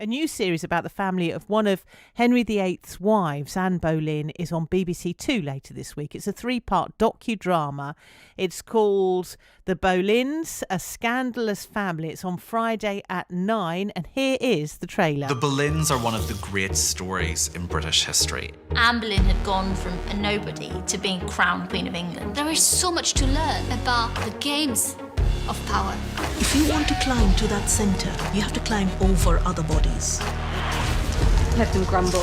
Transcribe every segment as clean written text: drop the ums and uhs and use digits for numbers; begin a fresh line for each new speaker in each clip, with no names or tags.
A new series about the family of one of Henry VIII's wives, Anne Boleyn, is on BBC Two later this week. It's a 3-part docudrama. It's called The Boleyns, A Scandalous Family. It's on Friday at 9, and here is the trailer.
The Boleyns are one of the great stories in British history.
Anne Boleyn had gone from a nobody to being crowned Queen of England. There is so much to learn about the games of power.
If you want to climb to that centre, you have to climb over other bodies.
Let them grumble.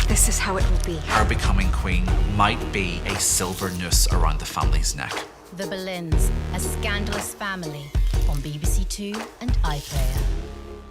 This is how it will be.
Her becoming queen might be a silver noose around the family's neck.
The Boleyns, A Scandalous Family on BBC Two and iPlayer.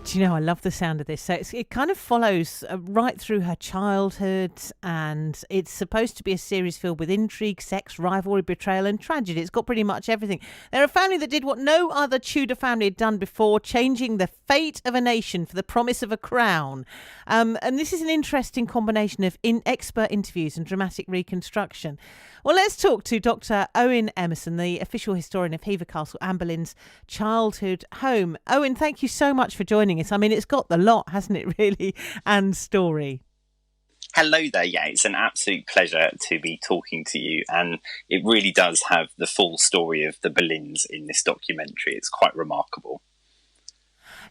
Do you know, I love the sound of this. So it kind of follows right through her childhood, and it's supposed to be a series filled with intrigue, sex, rivalry, betrayal and tragedy. It's got pretty much everything. They're a family that did what no other Tudor family had done before, changing the fate of a nation for the promise of a crown. And this is an interesting combination of expert interviews and dramatic reconstruction. Well, let's talk to Dr. Owen Emmerson, the official historian of Hever Castle, Anne Boleyn's childhood home. Owen, thank you so much for joining us. I mean, it's got the lot, hasn't it, really, Anne's story?
Hello there. Yeah, it's an absolute pleasure to be talking to you. And it really does have the full story of the Boleyns in this documentary. It's quite remarkable.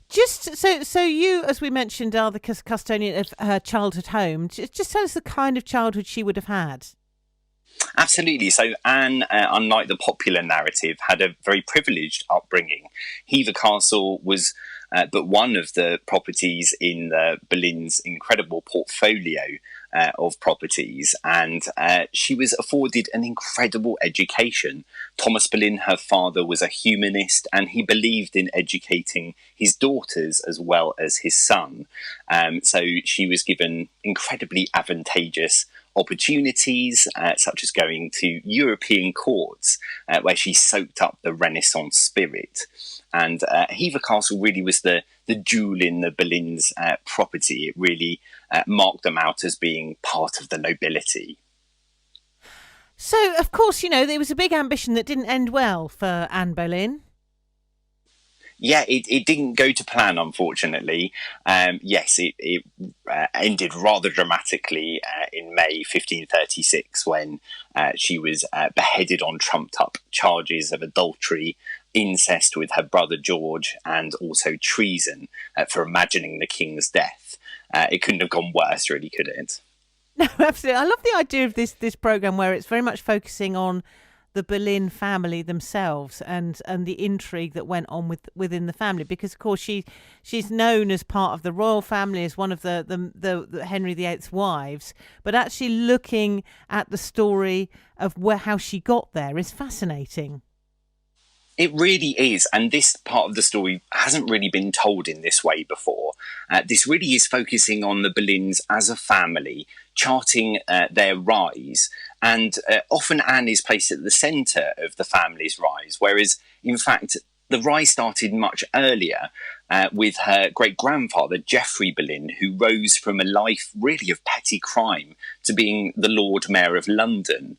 Just so you, as we mentioned, are the custodian of her childhood home. Just tell us the kind of childhood she would have had.
Absolutely. So Anne, unlike the popular narrative, had a very privileged upbringing. Hever Castle was but one of the properties in the Boleyn's incredible portfolio of properties, and she was afforded an incredible education. Thomas Boleyn, her father, was a humanist, and he believed in educating his daughters as well as his son. So she was given incredibly advantageous opportunities, such as going to European courts, where she soaked up the Renaissance spirit. And Hever Castle really was the jewel in the Boleyn's property. It really marked them out as being part of the nobility.
So, of course, you know, there was a big ambition that didn't end well for Anne Boleyn.
Yeah, it didn't go to plan, unfortunately. Yes, it ended rather dramatically in May 1536 when she was beheaded on trumped-up charges of adultery, incest with her brother George, and also treason for imagining the king's death. It couldn't have gone worse, really, could it?
No, absolutely. I love the idea of this programme where it's very much focusing on the Boleyn family themselves and the intrigue that went on within the family, because of course she's known as part of the royal family, as one of the Henry VIII's wives, but actually looking at the story of how she got there is fascinating.
It really is, and this part of the story hasn't really been told in this way before. This really is focusing on the Boleyns as a family, charting their rise, and often Anne is placed at the centre of the family's rise, whereas, in fact, the rise started much earlier with her great-grandfather, Geoffrey Boleyn, who rose from a life really of petty crime to being the Lord Mayor of London.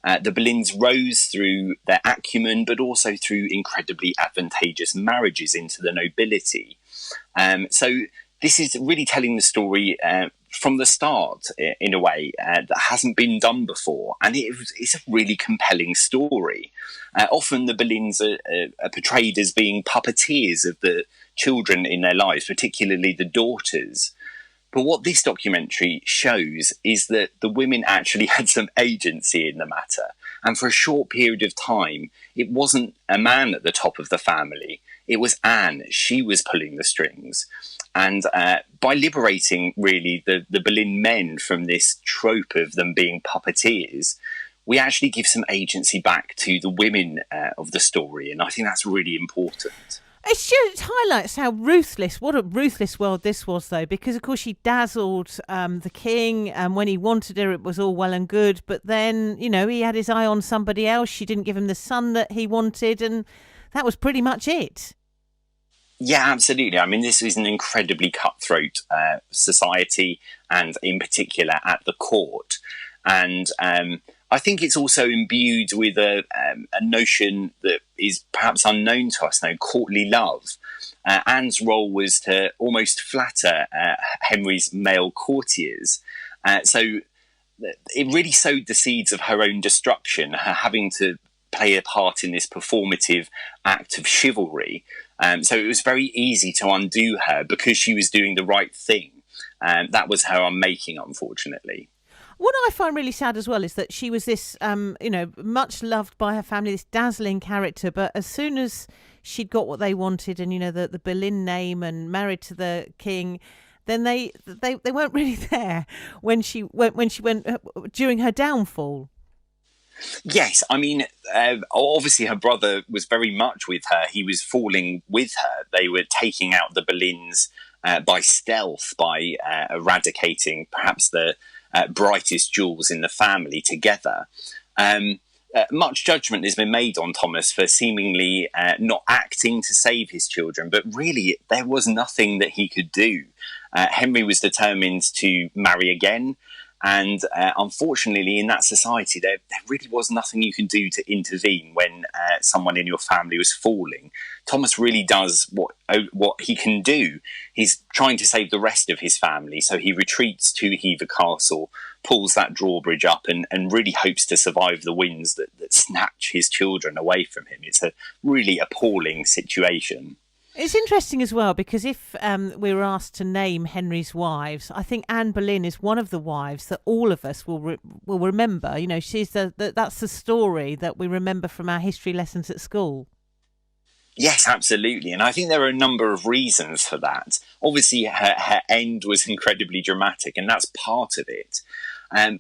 The Boleyns rose through their acumen, but also through incredibly advantageous marriages into the nobility. So this is really telling the story from the start, in a way, that hasn't been done before. And it's a really compelling story. Often the Boleyns are portrayed as being puppeteers of the children in their lives, particularly the daughters. But what this documentary shows is that the women actually had some agency in the matter. And for a short period of time, it wasn't a man at the top of the family. It was Anne. She was pulling the strings. And by liberating, really, the Boleyn men from this trope of them being puppeteers, we actually give some agency back to the women of the story. And I think that's really important.
It highlights how what a ruthless world this was, though, because, of course, she dazzled the king, and when he wanted her, it was all well and good. But then, you know, he had his eye on somebody else. She didn't give him the son that he wanted, and that was pretty much it.
Yeah, absolutely. I mean, this is an incredibly cutthroat society, and in particular at the court. And I think it's also imbued with a notion that is perhaps unknown to us now, courtly love. Anne's role was to almost flatter Henry's male courtiers. So it really sowed the seeds of her own destruction, her having to play a part in this performative act of chivalry. So it was very easy to undo her because she was doing the right thing. That was her unmaking, unfortunately.
What I find really sad as well is that she was this, much loved by her family, this dazzling character. But as soon as she'd got what they wanted, and the Boleyn name, and married to the king, then they weren't really there when she went during her downfall.
Yes, I mean, obviously her brother was very much with her. He was falling with her. They were taking out the Boleyns by stealth, by eradicating perhaps the brightest jewels in the family together. Much judgment has been made on Thomas for seemingly not acting to save his children, but really there was nothing that he could do. Henry was determined to marry again, and unfortunately in that society there really was nothing you can do to intervene when someone in your family was falling. Thomas really does what he can do. He's trying to save the rest of his family, so he retreats to Hever Castle, pulls that drawbridge up, and really hopes to survive the winds that snatch his children away from him. It's a really appalling situation.
It's interesting as well, because if we were asked to name Henry's wives, I think Anne Boleyn is one of the wives that all of us will remember. She's that's the story that we remember from our history lessons at school.
Yes, absolutely. And I think there are a number of reasons for that. Obviously, her end was incredibly dramatic, and that's part of it.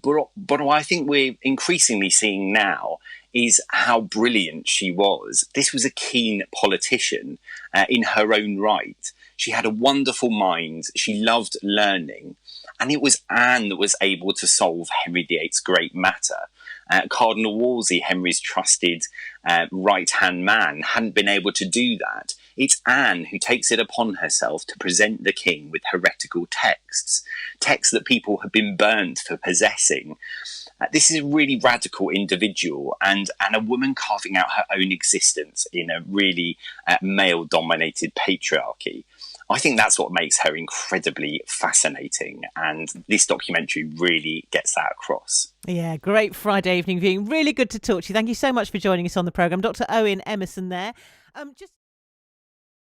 But what I think we're increasingly seeing now is how brilliant she was. This was a keen politician in her own right. She had a wonderful mind. She loved learning. And it was Anne that was able to solve Henry VIII's great matter. Cardinal Wolsey, Henry's trusted right-hand man, hadn't been able to do that. It's Anne who takes it upon herself to present the king with heretical texts that people have been burnt for possessing. This is a really radical individual and a woman carving out her own existence in a really male-dominated patriarchy. I think that's what makes her incredibly fascinating, and this documentary really gets that across.
Yeah, great Friday evening viewing. Really good to talk to you. Thank you so much for joining us on the programme. Dr. Owen Emmerson there.